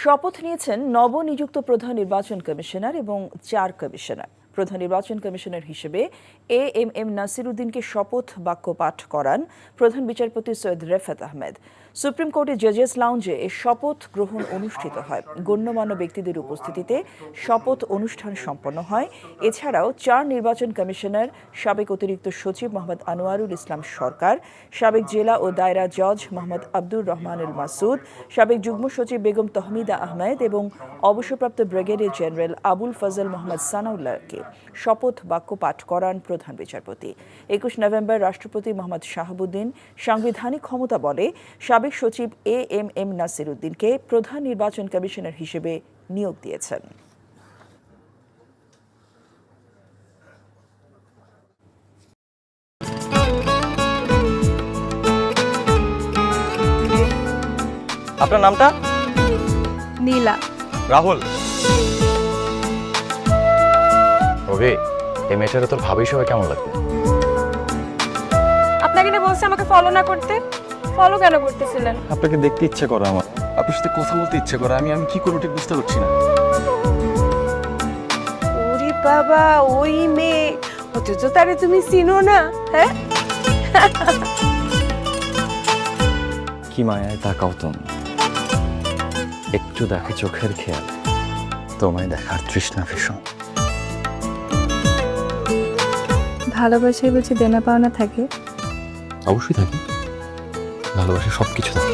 শপথ নিয়েছেন নবনিযুক্ত প্রধান নির্বাচন কমিশনার এবং 4 কমিশনার। প্রধান নির্বাচন কমিশনার হিসেবে এএমএম নাসির উদ্দিনকে শপথ বাক্য পাঠ করান প্রধান বিচারপতি সৈয়দ রেফাত আহমেদ। সুপ্রিম কোর্টের জাজেস লাউঞ্জে এ শপথ গ্রহণ অনুষ্ঠিত হয়। গণ্যমান্য ব্যক্তিদের উপস্থিতিতে শপথ অনুষ্ঠান সম্পন্ন হয়। এছাড়াও 4 নির্বাচন কমিশনার, সাবেক অতিরিক্ত সচিব মোহাম্মদ আনোয়ারুল ইসলাম সরকার, সাবেক জেলা ও দায়রা জজ মোহাম্মদ আব্দুর রহমানুল মাসুদ, সাবেক যুগ্ম সচিব বেগম তহমিদা আহমেদ এবং অবসরপ্রাপ্ত ব্রিগেডিয়ার জেনারেল আবুল ফজল মোহাম্মদ সানাউল্লাহকে শপথ বাক্য পাঠ করান প্রধান বিচারপতি। 21 নভেম্বর রাষ্ট্রপতি মোহাম্মদ শাহাবুদ্দিন সাংবিধানিক ক্ষমতা বলে সাবেক সচিব এএমএম নাসির উদ্দিনকে প্রধান নির্বাচন কমিশনার হিসেবে নিয়োগ দিয়েছেন। আপনার নামটা? নীলা। রাহুল। ওকে, এই মেয়েটারে তোর ভাবি সবাই কেমন লাগবে? আপনাকে না বলছে আমাকে ফলো না করতে? ফলো কেন করতেছিলেন? আপনাকে দেখতে ইচ্ছে করে আমার, আপনার সাথে কথা বলতে ইচ্ছে করে। আমি কি করবো ঠিক বুঝতে পারছি না। ওরে বাবা, ওই মেয়ে, অথচ তারে তুমি চিনো না? হ্যাঁ, কি মায়ায় তাকাও তুমি, একটু দেখো চোখের খেয়াল, তোমায় দেখার তৃষ্ণা ভীষণ। ভালোবাসায় বুঝি দেনা পাওনা থাকে? অবশ্যই থাকি, ভালোবাসা সবকিছু থাকে।